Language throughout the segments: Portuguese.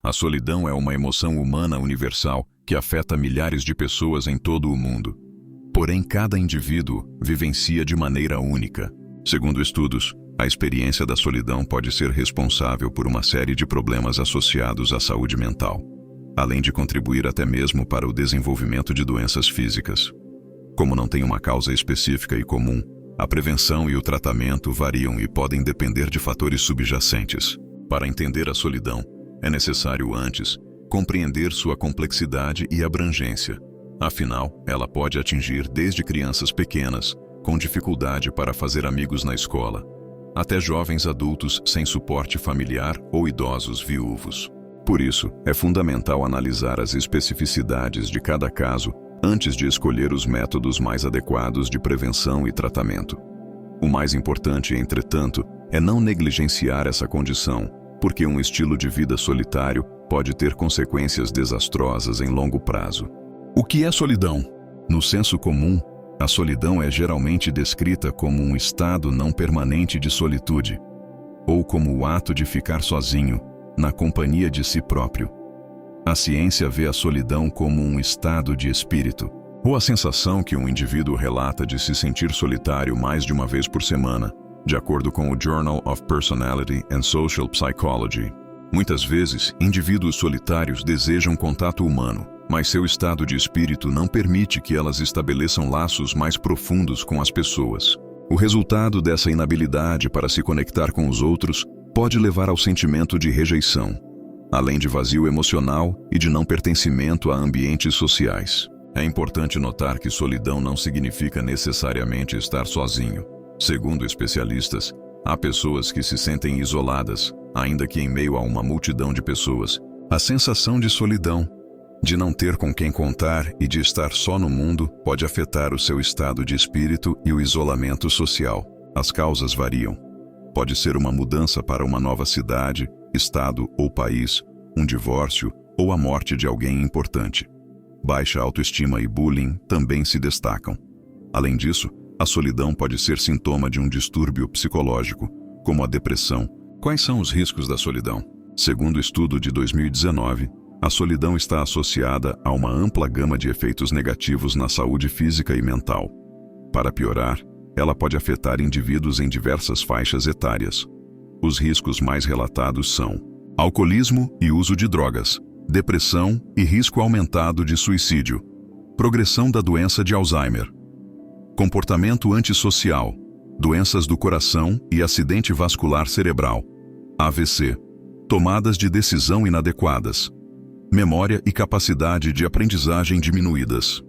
A solidão é uma emoção humana universal que afeta milhares de pessoas em todo o mundo. Porém, cada indivíduo vivencia de maneira única. Segundo estudos, a experiência da solidão pode ser responsável por uma série de problemas associados à saúde mental, além de contribuir até mesmo para o desenvolvimento de doenças físicas. Como não tem uma causa específica e comum, a prevenção e o tratamento variam e podem depender de fatores subjacentes. Para entender a solidão, é necessário antes compreender sua complexidade e abrangência. Afinal, ela pode atingir desde crianças pequenas, com dificuldade para fazer amigos na escola, até jovens adultos sem suporte familiar ou idosos viúvos. Por isso, é fundamental analisar as especificidades de cada caso antes de escolher os métodos mais adequados de prevenção e tratamento. O mais importante, entretanto, é não negligenciar essa condição, porque um estilo de vida solitário pode ter consequências desastrosas em longo prazo. O que é solidão? No senso comum, a solidão é geralmente descrita como um estado não permanente de solitude, ou como o ato de ficar sozinho, na companhia de si próprio. A ciência vê a solidão como um estado de espírito, ou a sensação que um indivíduo relata de se sentir solitário mais de uma vez por semana, de acordo com o Journal of Personality and Social Psychology. Muitas vezes, indivíduos solitários desejam contato humano, mas seu estado de espírito não permite que elas estabeleçam laços mais profundos com as pessoas. O resultado dessa inabilidade para se conectar com os outros pode levar ao sentimento de rejeição, além de vazio emocional e de não pertencimento a ambientes sociais. É importante notar que solidão não significa necessariamente estar sozinho. Segundo especialistas, há pessoas que se sentem isoladas, ainda que em meio a uma multidão de pessoas. A sensação de solidão, de não ter com quem contar e de estar só no mundo, pode afetar o seu estado de espírito e o isolamento social. As causas variam. Pode ser uma mudança para uma nova cidade, estado ou país, um divórcio ou a morte de alguém importante. Baixa autoestima e bullying também se destacam. Além disso, a solidão pode ser sintoma de um distúrbio psicológico, como a depressão. Quais são os riscos da solidão? Segundo o estudo de 2019, a solidão está associada a uma ampla gama de efeitos negativos na saúde física e mental. Para piorar, ela pode afetar indivíduos em diversas faixas etárias. Os riscos mais relatados são alcoolismo e uso de drogas, depressão e risco aumentado de suicídio, progressão da doença de Alzheimer, comportamento antissocial, doenças do coração e acidente vascular cerebral, AVC, tomadas de decisão inadequadas, memória e capacidade de aprendizagem diminuídas,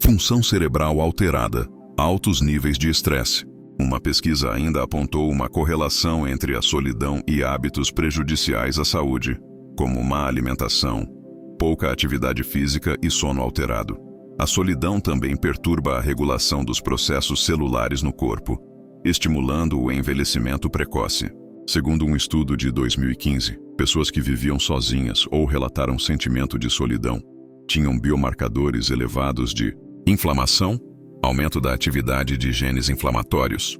função cerebral alterada, altos níveis de estresse. Uma pesquisa ainda apontou uma correlação entre a solidão e hábitos prejudiciais à saúde, como má alimentação, pouca atividade física e sono alterado. A solidão também perturba a regulação dos processos celulares no corpo, estimulando o envelhecimento precoce. Segundo um estudo de 2015, pessoas que viviam sozinhas ou relataram sentimento de solidão tinham biomarcadores elevados de inflamação, aumento da atividade de genes inflamatórios,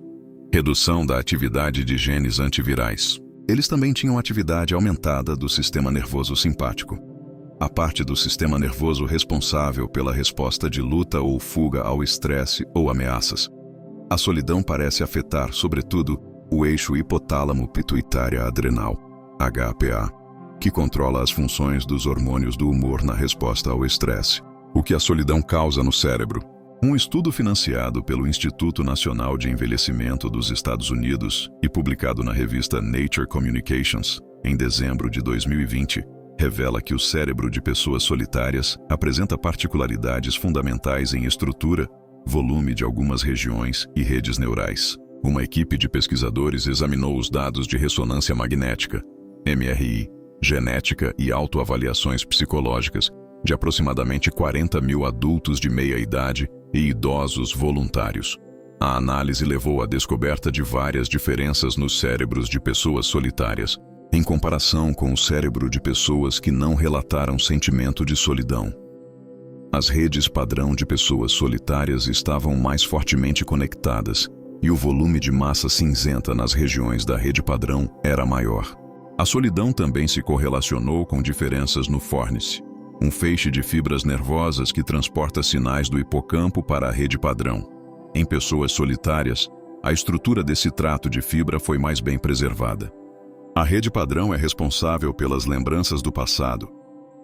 redução da atividade de genes antivirais. Eles também tinham atividade aumentada do sistema nervoso simpático, a parte do sistema nervoso responsável pela resposta de luta ou fuga ao estresse ou ameaças. A solidão parece afetar, sobretudo, o eixo hipotálamo-pituitária-adrenal, HPA, que controla as funções dos hormônios do humor na resposta ao estresse. O que a solidão causa no cérebro? Um estudo financiado pelo Instituto Nacional de Envelhecimento dos Estados Unidos e publicado na revista Nature Communications, em dezembro de 2020, revela que o cérebro de pessoas solitárias apresenta particularidades fundamentais em estrutura, volume de algumas regiões e redes neurais. Uma equipe de pesquisadores examinou os dados de ressonância magnética, MRI, genética e autoavaliações psicológicas de aproximadamente 40 mil adultos de meia idade e idosos voluntários. A análise levou à descoberta de várias diferenças nos cérebros de pessoas solitárias, em comparação com o cérebro de pessoas que não relataram sentimento de solidão. As redes padrão de pessoas solitárias estavam mais fortemente conectadas e o volume de massa cinzenta nas regiões da rede padrão era maior. A solidão também se correlacionou com diferenças no fórnice, um feixe de fibras nervosas que transporta sinais do hipocampo para a rede padrão. Em pessoas solitárias, a estrutura desse trato de fibra foi mais bem preservada. A rede padrão é responsável pelas lembranças do passado,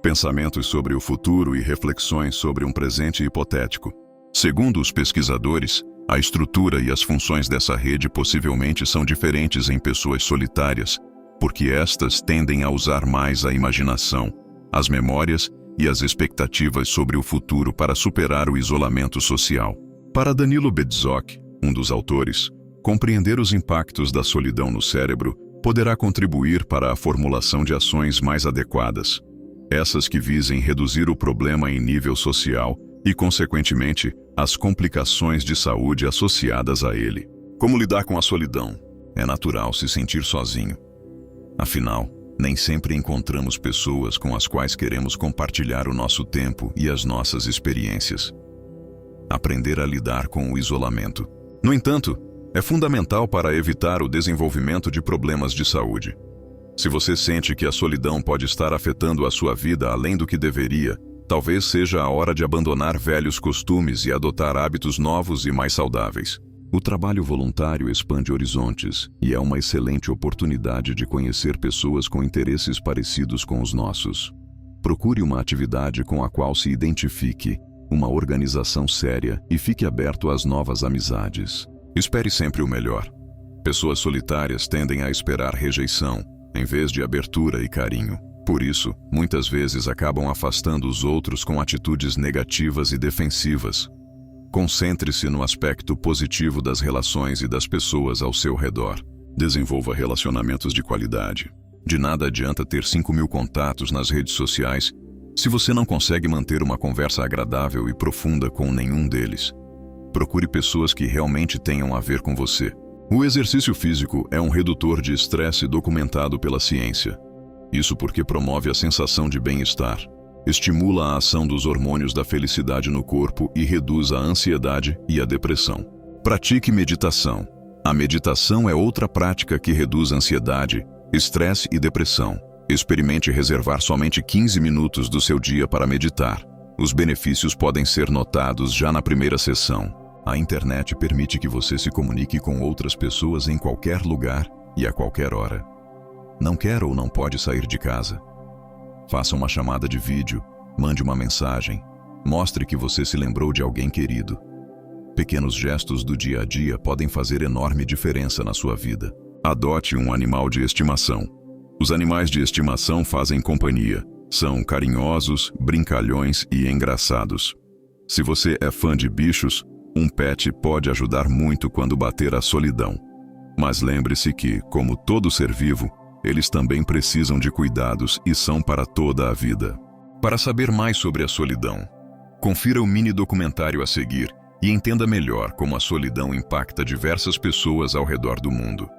pensamentos sobre o futuro e reflexões sobre um presente hipotético. Segundo os pesquisadores, a estrutura e as funções dessa rede possivelmente são diferentes em pessoas solitárias, porque estas tendem a usar mais a imaginação, as memórias e as expectativas sobre o futuro para superar o isolamento social. Para Danilo Bedzock, um dos autores, compreender os impactos da solidão no cérebro poderá contribuir para a formulação de ações mais adequadas, essas que visem reduzir o problema em nível social e, consequentemente, as complicações de saúde associadas a ele. Como lidar com a solidão? É natural se sentir sozinho. Afinal, nem sempre encontramos pessoas com as quais queremos compartilhar o nosso tempo e as nossas experiências. Aprender a lidar com o isolamento. No entanto, é fundamental para evitar o desenvolvimento de problemas de saúde. Se você sente que a solidão pode estar afetando a sua vida além do que deveria, talvez seja a hora de abandonar velhos costumes e adotar hábitos novos e mais saudáveis. O trabalho voluntário expande horizontes e é uma excelente oportunidade de conhecer pessoas com interesses parecidos com os nossos. Procure uma atividade com a qual se identifique, uma organização séria e fique aberto às novas amizades. Espere sempre o melhor. Pessoas solitárias tendem a esperar rejeição, em vez de abertura e carinho. Por isso, muitas vezes acabam afastando os outros com atitudes negativas e defensivas. Concentre-se no aspecto positivo das relações e das pessoas ao seu redor. Desenvolva relacionamentos de qualidade. De nada adianta ter 5.000 contatos nas redes sociais se você não consegue manter uma conversa agradável e profunda com nenhum deles. Procure pessoas que realmente tenham a ver com você. O exercício físico é um redutor de estresse documentado pela ciência. Isso porque promove a sensação de bem-estar, estimula a ação dos hormônios da felicidade no corpo e reduz a ansiedade e a depressão. Pratique meditação. A meditação é outra prática que reduz ansiedade, estresse e depressão. Experimente reservar somente 15 minutos do seu dia para meditar. Os benefícios podem ser notados já na primeira sessão. A internet permite que você se comunique com outras pessoas em qualquer lugar e a qualquer hora. Não quer ou não pode sair de casa? Faça uma chamada de vídeo, mande uma mensagem, mostre que você se lembrou de alguém querido. Pequenos gestos do dia a dia podem fazer enorme diferença na sua vida. Adote um animal de estimação. Os animais de estimação fazem companhia, são carinhosos, brincalhões e engraçados. Se você é fã de bichos, um pet pode ajudar muito quando bater a solidão. Mas lembre-se que, como todo ser vivo, eles também precisam de cuidados e são para toda a vida. Para saber mais sobre a solidão, confira o mini documentário a seguir e entenda melhor como a solidão impacta diversas pessoas ao redor do mundo.